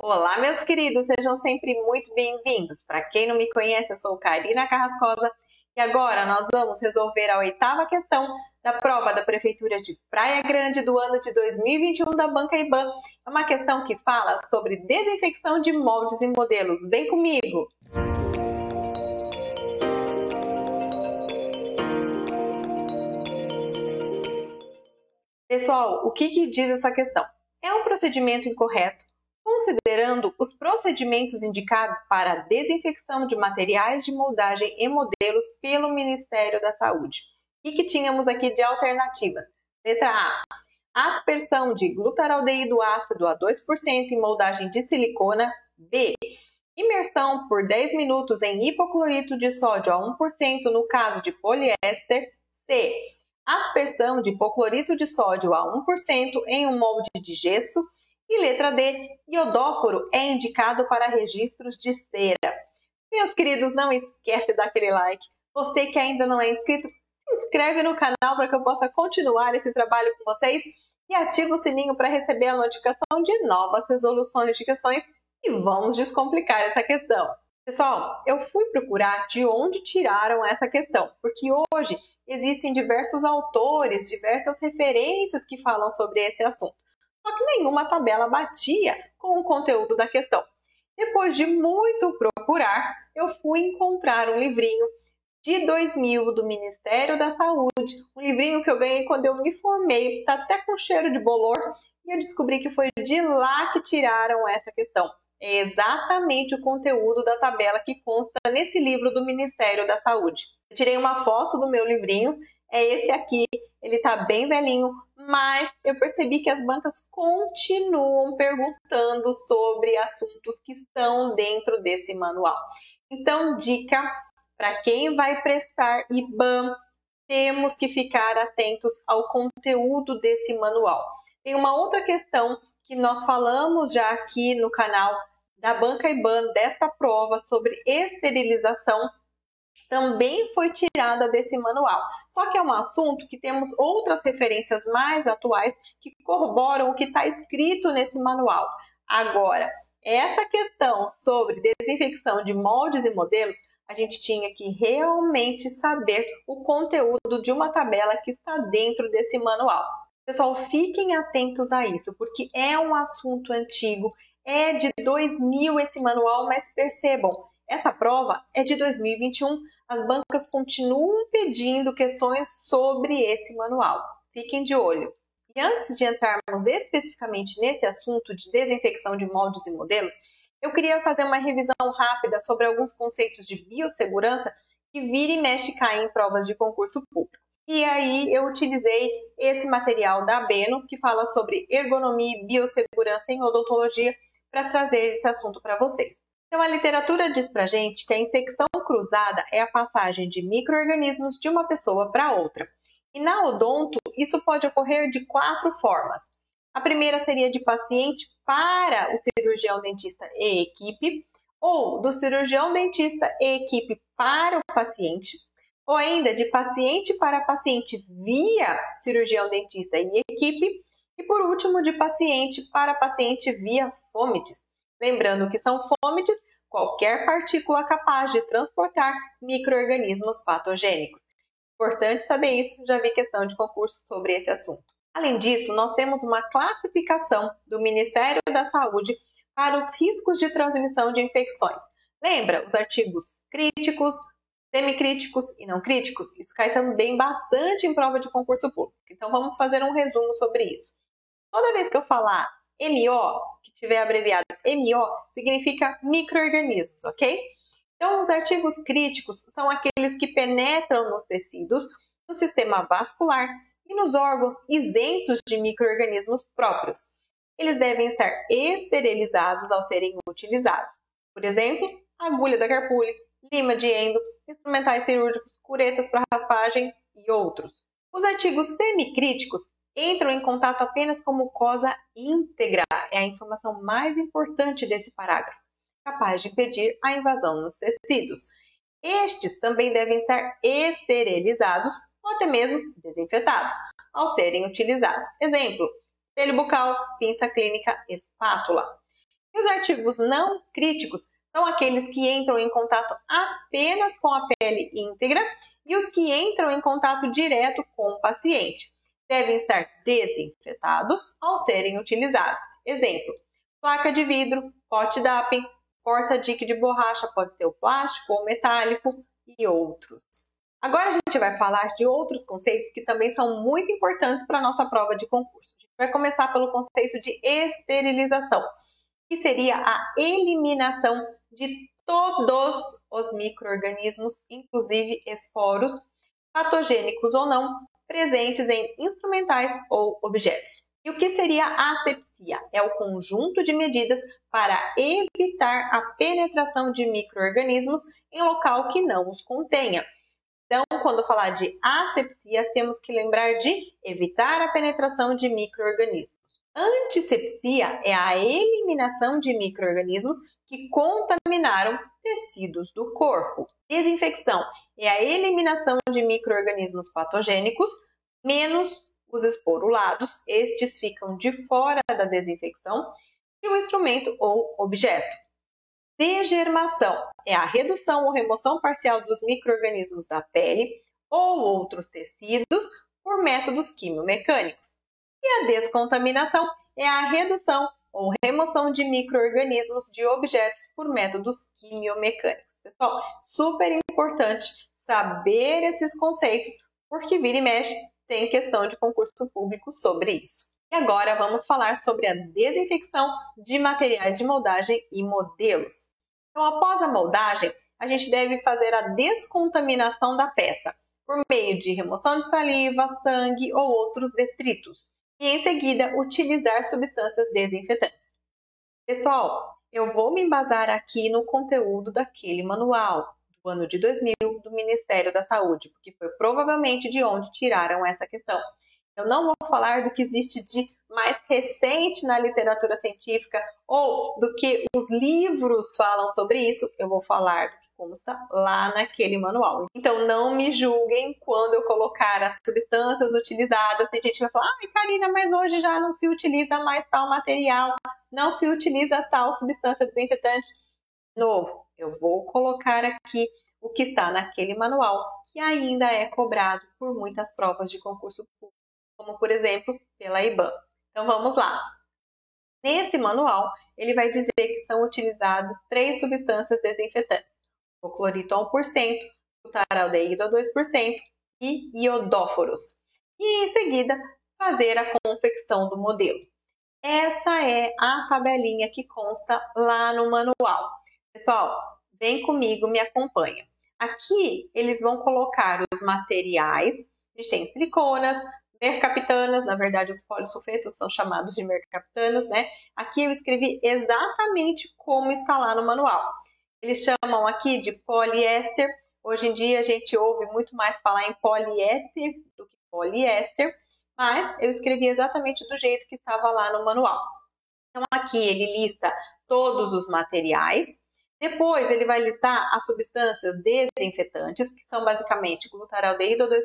Olá, meus queridos, sejam sempre muito bem-vindos. Para quem não me conhece, eu sou Karina Carrascosa e agora nós vamos resolver a oitava questão da prova da Prefeitura de Praia Grande do ano de 2021 da Banca IBAN. É uma questão que fala sobre desinfecção de moldes e modelos. Vem comigo! Pessoal, o que diz essa questão? É um procedimento incorreto, considerando os procedimentos indicados para a desinfecção de materiais de moldagem e modelos pelo Ministério da Saúde. O que tínhamos aqui de alternativas? Letra A. Aspersão de glutaraldeído ácido a 2% em moldagem de silicona. B. Imersão por 10 minutos em hipoclorito de sódio a 1% no caso de poliéster. C. Aspersão de hipoclorito de sódio a 1% em um molde de gesso. E letra D, iodóforo é indicado para registros de cera. Meus queridos, não esquece de dar aquele like. Você que ainda não é inscrito, se inscreve no canal para que eu possa continuar esse trabalho com vocês e ativa o sininho para receber a notificação de novas resoluções de questões e vamos descomplicar essa questão. Pessoal, eu fui procurar de onde tiraram essa questão, porque hoje existem diversos autores, diversas referências que falam sobre esse assunto. Só que nenhuma tabela batia com o conteúdo da questão. Depois de muito procurar, eu fui encontrar um livrinho de 2000 do Ministério da Saúde, um livrinho que eu ganhei quando eu me formei, tá até com cheiro de bolor, e eu descobri que foi de lá que tiraram essa questão. É exatamente o conteúdo da tabela que consta nesse livro do Ministério da Saúde. Eu tirei uma foto do meu livrinho, é esse aqui, ele tá bem velhinho, mas eu percebi que as bancas continuam perguntando sobre assuntos que estão dentro desse manual. Então, dica para quem vai prestar IBAN, temos que ficar atentos ao conteúdo desse manual. Tem uma outra questão que nós falamos já aqui no canal da Banca IBAN desta prova sobre esterilização, também foi tirada desse manual. Só que é um assunto que temos outras referências mais atuais que corroboram o que está escrito nesse manual. Agora, essa questão sobre desinfecção de moldes e modelos, a gente tinha que realmente saber o conteúdo de uma tabela que está dentro desse manual. Pessoal, fiquem atentos a isso, porque é um assunto antigo, é de 2000 esse manual, mas percebam, essa prova é de 2021, as bancas continuam pedindo questões sobre esse manual. Fiquem de olho. E antes de entrarmos especificamente nesse assunto de desinfecção de moldes e modelos, eu queria fazer uma revisão rápida sobre alguns conceitos de biossegurança que vira e mexe caem em provas de concurso público. E aí eu utilizei esse material da Beno, que fala sobre ergonomia e biossegurança em odontologia, para trazer esse assunto para vocês. Então, a literatura diz pra gente que a infecção cruzada é a passagem de micro-organismos de uma pessoa para outra. E na odonto, isso pode ocorrer de 4 formas. A primeira seria de paciente para o cirurgião dentista e equipe, ou do cirurgião dentista e equipe para o paciente, ou ainda de paciente para paciente via cirurgião dentista e equipe, e por último, de paciente para paciente via fômites. Lembrando que são fômites qualquer partícula capaz de transportar micro-organismos patogênicos. Importante saber isso, já vi questão de concurso sobre esse assunto. Além disso, nós temos uma classificação do Ministério da Saúde para os riscos de transmissão de infecções. Lembra os artigos críticos, semicríticos e não críticos? Isso cai também bastante em prova de concurso público. Então, vamos fazer um resumo sobre isso. Toda vez que eu falar MO, que tiver abreviado MO, significa micro-organismos, ok? Então, os artigos críticos são aqueles que penetram nos tecidos, no sistema vascular e nos órgãos isentos de micro-organismos próprios. Eles devem estar esterilizados ao serem utilizados. Por exemplo, agulha da carpule, lima de endo, instrumentais cirúrgicos, curetas para raspagem e outros. Os artigos semicríticos entram em contato apenas com mucosa íntegra. É a informação mais importante desse parágrafo, capaz de impedir a invasão nos tecidos. Estes também devem estar esterilizados ou até mesmo desinfetados ao serem utilizados. Exemplo, espelho bucal, pinça clínica, espátula. E os artigos não críticos são aqueles que entram em contato apenas com a pele íntegra e os que entram em contato direto com o paciente. Devem estar desinfetados ao serem utilizados. Exemplo, placa de vidro, pote DAP, porta-dique de borracha, pode ser o plástico ou metálico e outros. Agora a gente vai falar de outros conceitos que também são muito importantes para a nossa prova de concurso. A gente vai começar pelo conceito de esterilização, que seria a eliminação de todos os micro-organismos, inclusive esporos, patogênicos ou não, presentes em instrumentais ou objetos. E o que seria a asepsia? É o conjunto de medidas para evitar a penetração de micro-organismos em local que não os contenha. Então, quando falar de asepsia, temos que lembrar de evitar a penetração de micro-organismos. Antisepsia é a eliminação de micro-organismos que contaminaram tecidos do corpo. Desinfecção é a eliminação de micro-organismos patogênicos, menos os esporulados, estes ficam de fora da desinfecção, e o instrumento ou objeto. Degermação é a redução ou remoção parcial dos micro-organismos da pele ou outros tecidos por métodos quimiomecânicos. E a descontaminação é a redução ou remoção de micro-organismos de objetos por métodos quimiomecânicos. Pessoal, super importante saber esses conceitos, porque vira e mexe tem questão de concurso público sobre isso. E agora vamos falar sobre a desinfecção de materiais de moldagem e modelos. Então, após a moldagem, a gente deve fazer a descontaminação da peça por meio de remoção de saliva, sangue ou outros detritos. E em seguida, utilizar substâncias desinfetantes. Pessoal, eu vou me embasar aqui no conteúdo daquele manual do ano de 2000 do Ministério da Saúde, porque foi provavelmente de onde tiraram essa questão. Eu não vou falar do que existe de mais recente na literatura científica ou do que os livros falam sobre isso. Eu vou falar do que consta lá naquele manual. Então, não me julguem quando eu colocar as substâncias utilizadas. Tem gente que vai falar, ai, Karina, mas hoje já não se utiliza mais tal material, não se utiliza tal substância desinfetante. De novo, eu vou colocar aqui o que está naquele manual, que ainda é cobrado por muitas provas de concurso público, como, por exemplo, pela IBAM. Então, vamos lá. Nesse manual, ele vai dizer que são utilizadas 3 substâncias desinfetantes: o clorito a 1%, o butaraldeído a 2% e iodóforos. E, em seguida, fazer a confecção do modelo. Essa é a tabelinha que consta lá no manual. Pessoal, vem comigo, me acompanha. Aqui, eles vão colocar os materiais. A gente tem siliconas, mercaptanas, na verdade os polissulfetos são chamados de mercaptanas, né? Aqui eu escrevi exatamente como está lá no manual. Eles chamam aqui de poliéster. Hoje em dia a gente ouve muito mais falar em poliéter do que poliéster, mas eu escrevi exatamente do jeito que estava lá no manual. Então aqui ele lista todos os materiais. Depois, ele vai listar as substâncias desinfetantes, que são basicamente glutaraldeído a 2%,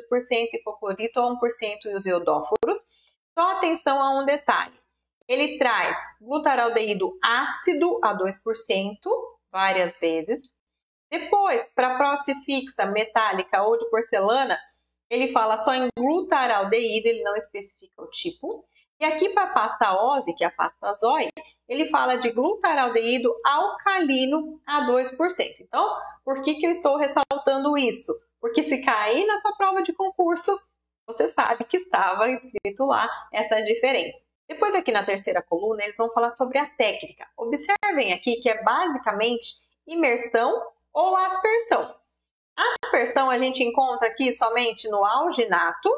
hipoclorito a 1% e os iodóforos. Só atenção a um detalhe. Ele traz glutaraldeído ácido a 2%, várias vezes. Depois, para prótese fixa, metálica ou de porcelana, ele fala só em glutaraldeído, ele não especifica o tipo. E aqui para a pasta OSE, que é a pasta Zoe, ele fala de glutaraldeído alcalino a 2%. Então, por que eu estou ressaltando isso? Porque se cair na sua prova de concurso, você sabe que estava escrito lá essa diferença. Depois aqui na terceira coluna, eles vão falar sobre a técnica. Observem aqui que é basicamente imersão ou aspersão. Aspersão a gente encontra aqui somente no alginato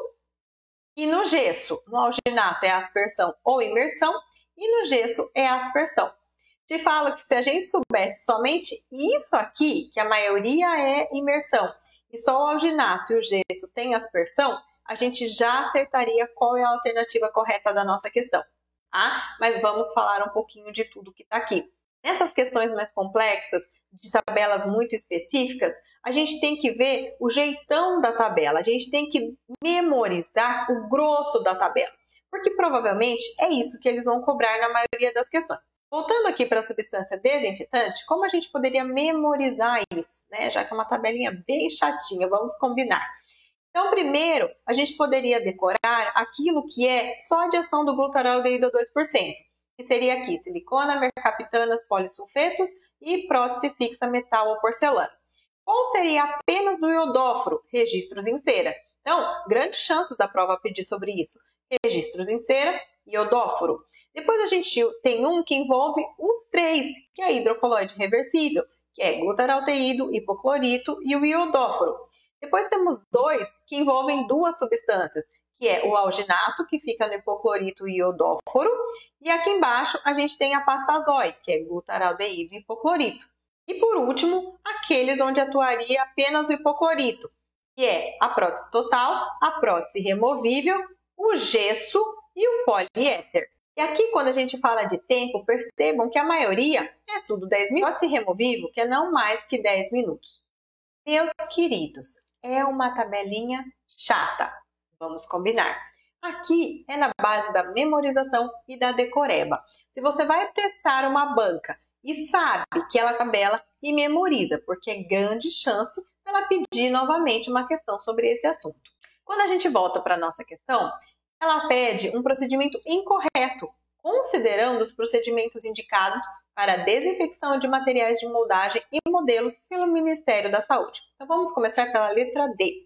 e no gesso. No alginato é aspersão ou imersão e no gesso é aspersão. Te falo que se a gente soubesse somente isso aqui, que a maioria é imersão, e só o alginato e o gesso tem aspersão, a gente já acertaria qual é a alternativa correta da nossa questão. Tá? Mas vamos falar um pouquinho de tudo que está aqui. Nessas questões mais complexas, de tabelas muito específicas, a gente tem que ver o jeitão da tabela, a gente tem que memorizar o grosso da tabela, porque provavelmente é isso que eles vão cobrar na maioria das questões. Voltando aqui para a substância desinfetante, como a gente poderia memorizar isso, né? Já que é uma tabelinha bem chatinha, vamos combinar. Então, primeiro, a gente poderia decorar aquilo que é só de ação do glutaraldeído 2%, que seria aqui silicona, mercaptanas, polissulfetos e prótese fixa metal ou porcelana. Qual seria apenas do iodóforo? Registros em cera. Então, grandes chances da prova pedir sobre isso. Registros em cera e iodóforo. Depois a gente tem um que envolve os três, que é a hidrocoloide reversível, que é glutaraldeído, hipoclorito e o iodóforo. Depois temos dois que envolvem duas substâncias, que é o alginato, que fica no hipoclorito e iodóforo, e aqui embaixo a gente tem a pastazói, que é glutaraldeído e hipoclorito. E por último, aqueles onde atuaria apenas o hipoclorito, que é a prótese total, a prótese removível, o gesso e o poliéter. E aqui, quando a gente fala de tempo, percebam que a maioria é tudo 10 minutos. Prótese removível, que é não mais que 10 minutos. Meus queridos, é uma tabelinha chata, vamos combinar. Aqui é na base da memorização e da decoreba. Se você vai prestar uma banca e sabe que ela tabela e memoriza, porque é grande chance ela pedir novamente uma questão sobre esse assunto. Quando a gente volta para a nossa questão, ela pede um procedimento incorreto, considerando os procedimentos indicados para a desinfecção de materiais de moldagem e modelos pelo Ministério da Saúde. Então vamos começar pela letra D.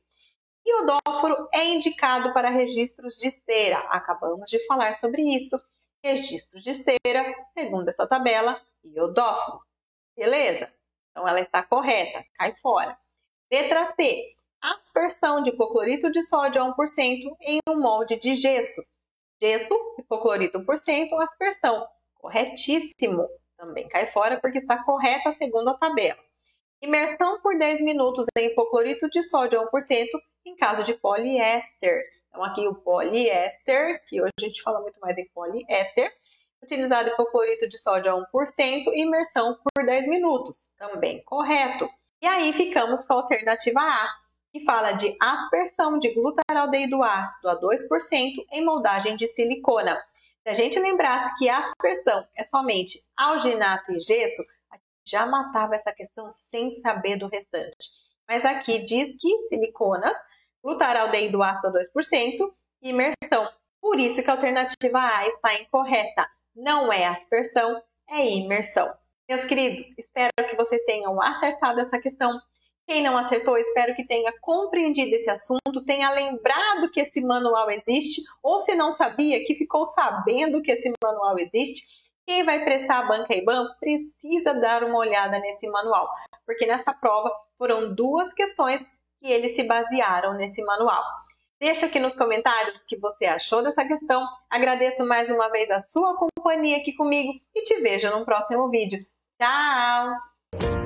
Iodóforo é indicado para registros de cera. Acabamos de falar sobre isso. Registros de cera, segundo essa tabela, iodóforo. Beleza? Então ela está correta, cai fora. Letra C. Aspersão de hipoclorito de sódio a 1% em um molde de gesso. Gesso, hipoclorito 1%, aspersão. Corretíssimo. Também cai fora porque está correta segundo a tabela. Imersão por 10 minutos em hipoclorito de sódio a 1% em caso de poliéster. Então aqui o poliéster, que hoje a gente fala muito mais em poliéter, utilizado hipoclorito de sódio a 1% e imersão por 10 minutos. Também correto. E aí ficamos com a alternativa A, que fala de aspersão de glutaraldeído ácido a 2% em moldagem de silicona. Se a gente lembrasse que a aspersão é somente alginato e gesso, a gente já matava essa questão sem saber do restante. Mas aqui diz que siliconas, glutaraldeído ácido a 2% e imersão. Por isso que a alternativa A está incorreta. Não é aspersão, é imersão. Meus queridos, espero que vocês tenham acertado essa questão. Quem não acertou, espero que tenha compreendido esse assunto, tenha lembrado que esse manual existe, ou se não sabia, que ficou sabendo que esse manual existe. Quem vai prestar a banca IBAN precisa dar uma olhada nesse manual, porque nessa prova foram duas questões que eles se basearam nesse manual. Deixa aqui nos comentários o que você achou dessa questão. Agradeço mais uma vez a sua companhia aqui comigo e te vejo no próximo vídeo. Tchau!